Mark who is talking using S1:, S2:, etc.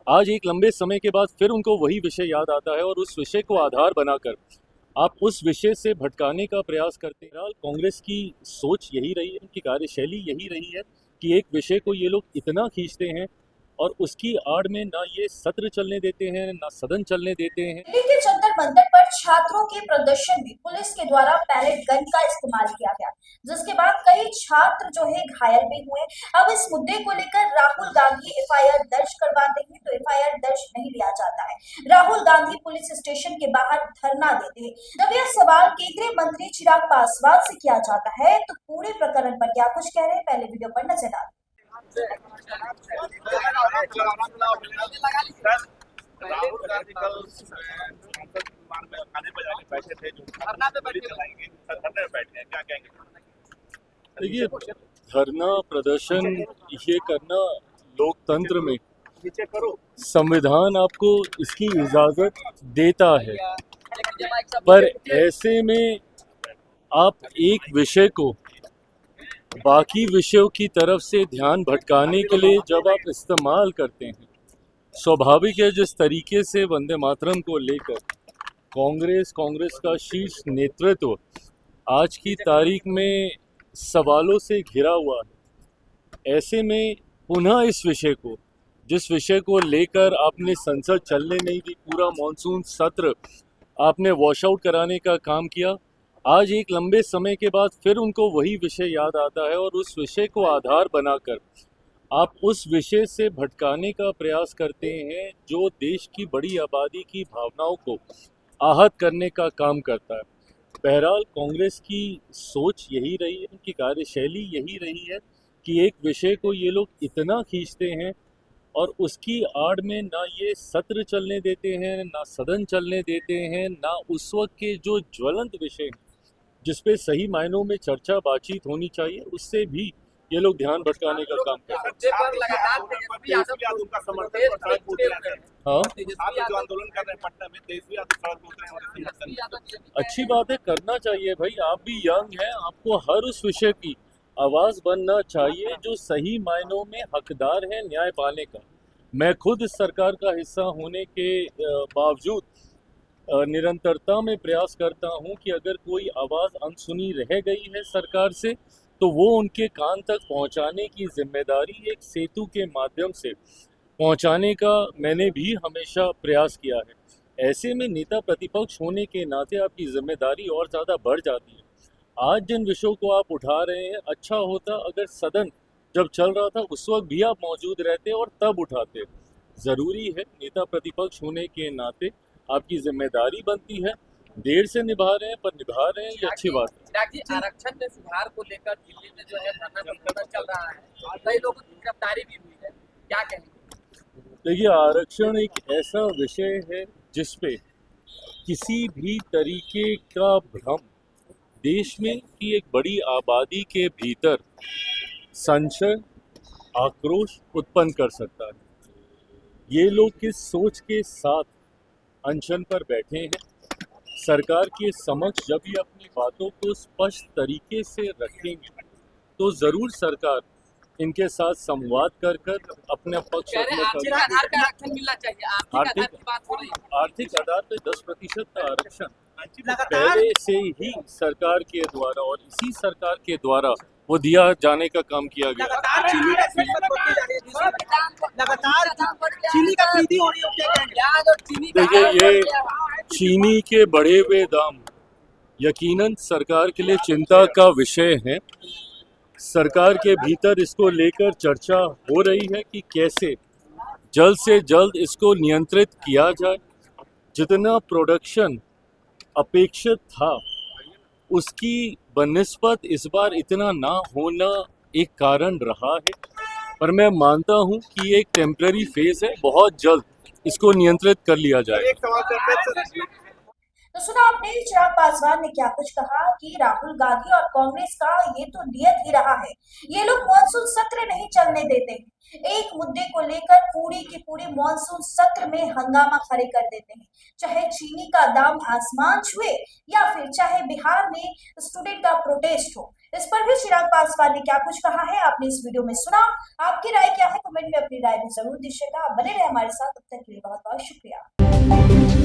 S1: आज एक लंबे समय के बाद फिर उनको वही विषय याद आता है और उस विषय को आधार बनाकर आप उस विषय से भटकाने का प्रयास करते हैं। फिलहाल कांग्रेस की सोच यही रही है, उनकी कार्यशैली यही रही है कि एक विषय को ये लोग इतना खींचते हैं और उसकी आड़ में ना ये सत्र चलने देते हैं, ना सदन चलने देते हैं।
S2: दिल्ली के जंतर मंतर पर छात्रों के प्रदर्शन में पुलिस के द्वारा पैलेट गन का इस्तेमाल किया गया, जिसके बाद कई छात्र जो है घायल भी हुए। अब इस मुद्दे को लेकर राहुल गांधी एफआईआर दर्ज करवाते हैं तो एफआईआर दर्ज नहीं लिया जाता है। राहुल गांधी पुलिस स्टेशन के बाहर धरना देते हैं। जब यह सवाल केंद्रीय मंत्री चिराग पासवान से किया जाता है तो पूरे प्रकरण पर क्या कुछ कह रहे हैं, पहले वीडियो पर नजर डालें।
S3: राहुल गांधी कल संसद निर्माण में खाने बजाने बैठे थे, जो धरना पे चलाएंगे, धरने में बैठे हैं, क्या कहेंगे?
S1: देखिए, धरना प्रदर्शन ये करना लोकतंत्र में संविधान आपको इसकी इजाजत देता है, पर ऐसे में आप एक विषय को बाकी विषयों की तरफ से ध्यान भटकाने के लिए जब आप इस्तेमाल करते हैं, स्वाभाविक है जिस तरीके से वंदे मातरम को लेकर कांग्रेस का शीर्ष नेतृत्व आज की तारीख में सवालों से घिरा हुआ है, ऐसे में पुनः इस विषय को, जिस विषय को लेकर आपने संसद चलने नहीं दी, पूरा मॉनसून सत्र आपने वॉश आउट कराने का काम किया, आज एक लंबे समय के बाद फिर उनको वही विषय याद आता है और उस विषय को आधार बनाकर आप उस विषय से भटकाने का प्रयास करते हैं जो देश की बड़ी आबादी की भावनाओं को आहत करने का काम करता है। बहरहाल कांग्रेस की सोच यही रही है, उनकी कार्यशैली यही रही है कि एक विषय को ये लोग इतना खींचते हैं और उसकी आड़ में ना ये सत्र चलने देते हैं, ना सदन चलने देते हैं, ना उस वक्त के जो ज्वलंत विषय हैं जिसपे सही मायनों में चर्चा बातचीत होनी चाहिए, उससे भी ये लोग ध्यान भटकाने का काम करते हैं। अच्छी बात है, करना चाहिए भाई, आप भी यंग हैं, आपको हर उस विषय की आवाज़ बनना चाहिए जो सही मायनों में हकदार है न्याय पाने का। मैं खुद इस सरकार का हिस्सा होने के बावजूद निरंतरता में प्रयास करता हूं कि अगर कोई आवाज़ अनसुनी रह गई है सरकार से तो वो उनके कान तक पहुंचाने की जिम्मेदारी एक सेतु के माध्यम से पहुंचाने का मैंने भी हमेशा प्रयास किया है। ऐसे में नेता प्रतिपक्ष होने के नाते आपकी जिम्मेदारी और ज़्यादा बढ़ जाती है। आज जिन विषयों को आप उठा रहे हैं, अच्छा होता अगर सदन जब चल रहा था उस वक्त भी आप मौजूद रहते और तब उठाते। ज़रूरी है, नेता प्रतिपक्ष होने के नाते आपकी जिम्मेदारी बनती है, देर से निभा रहे हैं पर निभा रहे हैं, ये अच्छी बात है।
S4: आरक्षण में सुधार को लेकर दिल्ली में जो है धरना चल रहा है, कई लोगों की गिरफ्तारी भी हुई है, क्या कहेंगे?
S1: देखिए, आरक्षण एक ऐसा विषय है जिसपे किसी भी तरीके का भ्रम देश में की एक बड़ी आबादी के भीतर संशय, आक्रोश उत्पन्न कर सकता है। ये लोग किस सोच के साथ अनशन पर बैठे हैं, सरकार के समक्ष जब ये अपनी बातों को स्पष्ट तरीके से रखेंगे तो ज़रूर सरकार इनके साथ संवाद कर अपने पक्ष आर्थिक आधार पे 10% का आरक्षण पहले से ही सरकार के द्वारा और इसी सरकार के द्वारा वो दिया जाने का काम किया गया। देखिए, ये चीनी के बढ़े हुए दाम यकीनन सरकार के लिए चिंता का विषय है। सरकार के भीतर इसको लेकर चर्चा हो रही है कि कैसे जल्द से जल्द इसको नियंत्रित किया जाए। जितना प्रोडक्शन अपेक्षित था उसकी बनिस्बत इस बार इतना ना होना एक कारण रहा है, पर मैं मानता हूं कि ये एक टेम्पररी फेज है, बहुत जल्द इसको नियंत्रित कर लिया जाएगा।
S2: तो सुना आपने चिराग पासवान ने क्या कुछ कहा कि राहुल गांधी और कांग्रेस का ये तो नियत ही रहा है, ये लोग मॉनसून सत्र नहीं चलने देते, एक मुद्दे को लेकर पूरी की पूरी मॉनसून सत्र में हंगामा खड़े कर देते हैं, चाहे चीनी का दाम आसमान छुए या फिर चाहे बिहार में स्टूडेंट का प्रोटेस्ट हो। इस पर भी चिराग पासवान ने क्या कुछ कहा है आपने इस वीडियो में सुना। आपकी राय क्या है कमेंट में अपनी राय भी जरूर दीजिएगा। बने रहे हमारे साथ, तब तक के लिए बहुत बहुत शुक्रिया।